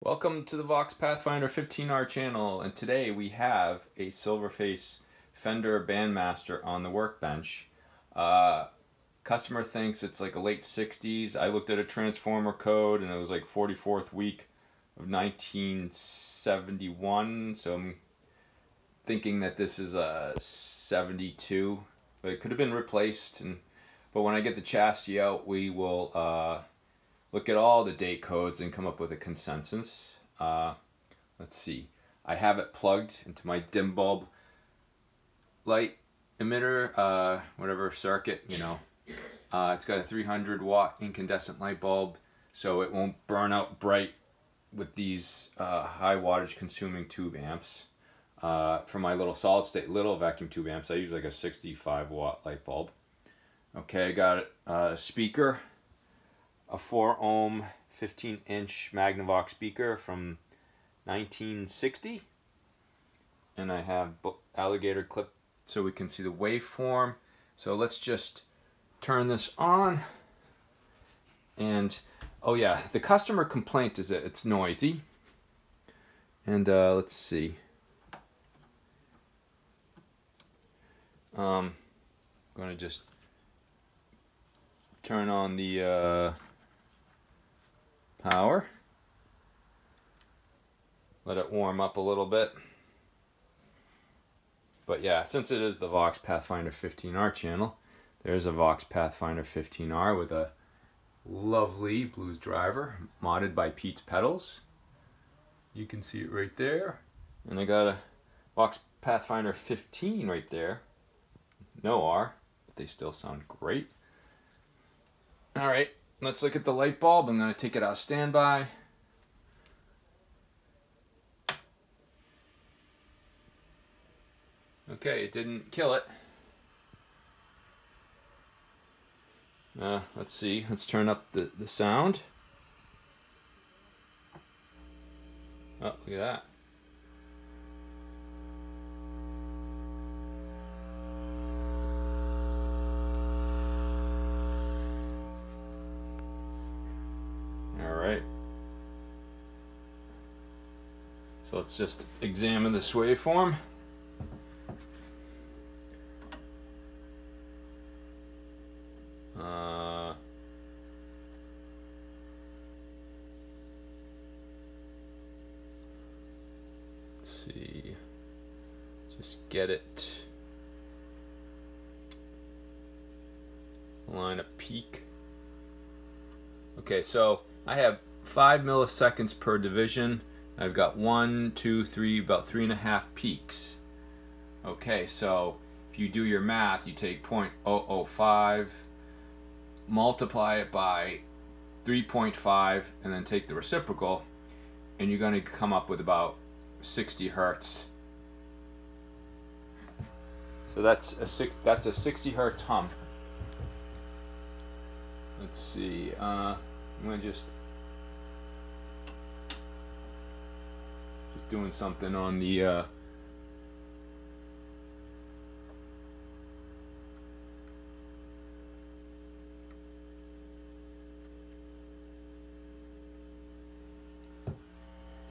Welcome to the Vox Pathfinder 15R channel, and today we have a Silver Face Fender Bandmaster on the workbench. Customer thinks it's like a late 60s. I looked at a transformer code and it was like 44th week of 1971, so I'm thinking that this is a 72, but it could have been replaced. But when I get the chassis out, we will look at all the date codes and come up with a consensus. Let's see. I have it plugged into my dim bulb light emitter, whatever circuit, you know. It's got a 300 watt incandescent light bulb, so it won't burn out bright with these high wattage consuming tube amps. For my little solid state little vacuum tube amps, I use like a 65 watt light bulb. Okay, I got a speaker, a 4 ohm 15-inch Magnavox speaker from 1960, and I have alligator clip so we can see the waveform. So let's just turn this on. And oh yeah, the customer complaint is that it's noisy. And let's see. I'm going to just turn on the power. Let it warm up a little bit. But yeah, since it is the Vox Pathfinder 15R channel, there's a Vox Pathfinder 15R with a lovely blues driver modded by Pete's Pedals. You can see it right there. And I got a Vox Pathfinder 15 right there. No R, but they still sound great. Alright, let's look at the light bulb. I'm going to take it out of standby. Okay, it didn't kill it. Let's see. Let's turn up the sound. Oh, look at that. Alright. So let's just examine this waveform. Let's see. Just get it. Line a peak. Okay, so I have 5 milliseconds per division. I've got 1, 2, 3, about 3.5 peaks. Okay, so if you do your math, you take 0.005, multiply it by 3.5, and then take the reciprocal, and you're going to come up with about 60 hertz. So that's a 60 hertz hum. Let's see. I'm going to just doing something on the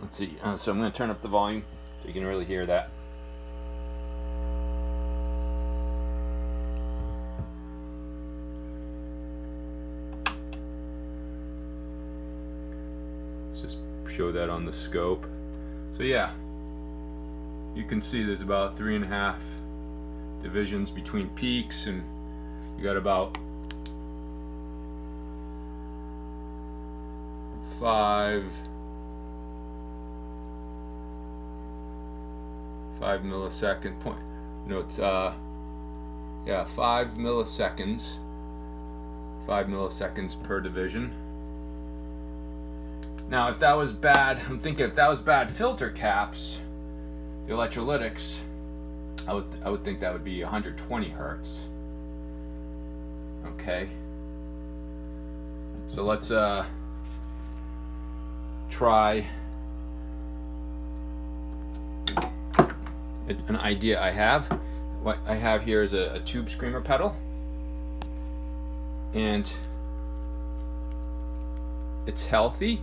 let's see. So I'm going to turn up the volume so you can really hear that. Let's just show that on the scope. So yeah, you can see there's about 3.5 divisions between peaks, and you got about 5 millisecond point. No, it's yeah, 5 milliseconds. 5 milliseconds per division. Now, if that was bad, I'm thinking if that was bad filter caps, the electrolytics, I would think that would be 120 hertz. Okay. So let's try an idea I have. What I have here is a tube screamer pedal, and it's healthy.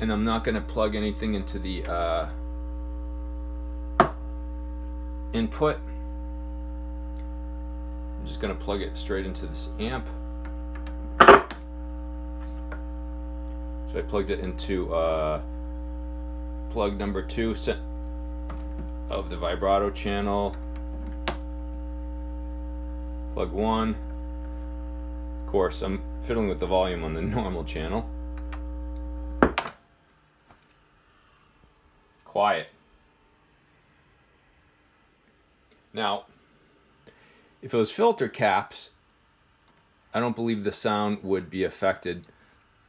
and I'm not going to plug anything into the input. I'm just going to plug it straight into this amp. So I plugged it into plug number 2 of the vibrato channel. Plug 1. Of course, I'm fiddling with the volume on the normal channel. Quiet. Now, if it was filter caps, I don't believe the sound would be affected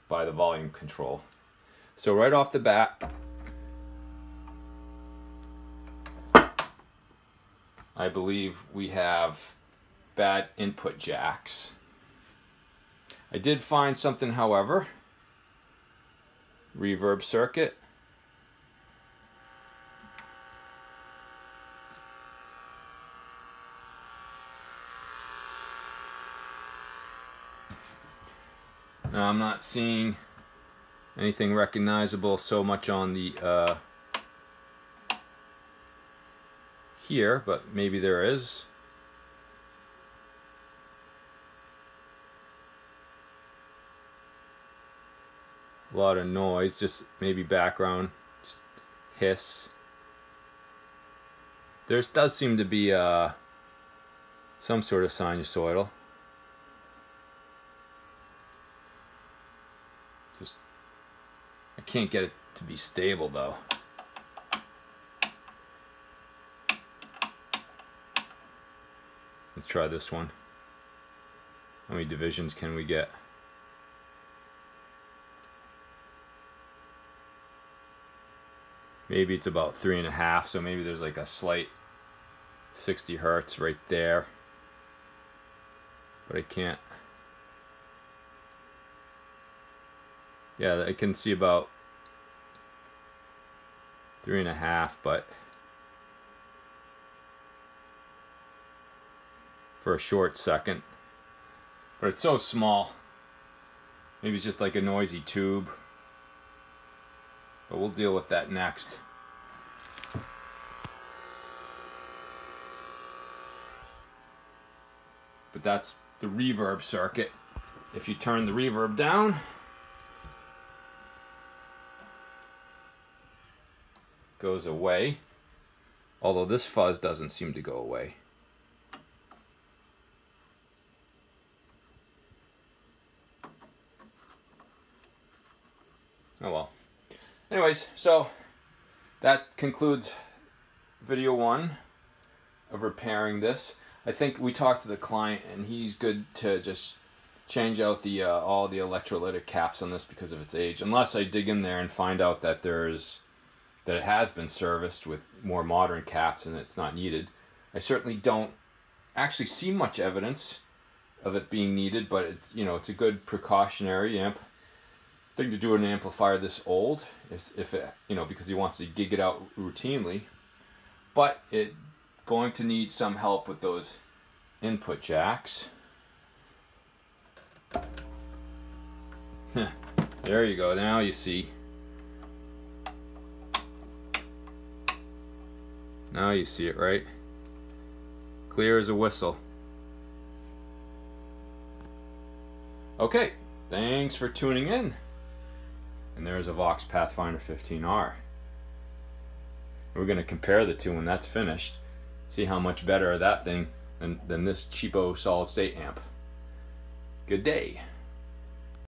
by the volume control. So right off the bat, I believe we have bad input jacks. I did find something, however. Reverb circuit. Now I'm not seeing anything recognizable so much on the here, but maybe there is. A lot of noise, just maybe background, just hiss. There does seem to be some sort of sinusoidal. Just, I can't get it to be stable though. Let's try this one. How many divisions can we get? Maybe it's about 3.5, so maybe there's like a slight 60 hertz right there. But I can't. Yeah, I can see about 3.5, but for a short second. But it's so small. Maybe it's just like a noisy tube. But we'll deal with that next. But that's the reverb circuit. If you turn the reverb down, it goes away. Although this fuzz doesn't seem to go away. Oh well. Anyways, so that concludes video 1 of repairing this. I think we talked to the client and he's good to just change out the all the electrolytic caps on this because of its age. Unless I dig in there and find out that it has been serviced with more modern caps and it's not needed. I certainly don't actually see much evidence of it being needed, but it's a good precautionary thing to do an amplifier this old, is if it, because he wants to gig it out routinely. But it's going to need some help with those input jacks. There you go, now you see. Now you see it, right? Clear as a whistle. Okay, thanks for tuning in. And there's a Vox Pathfinder 15R. We're going to compare the two when that's finished. See how much better that thing than this cheapo solid state amp. Good day.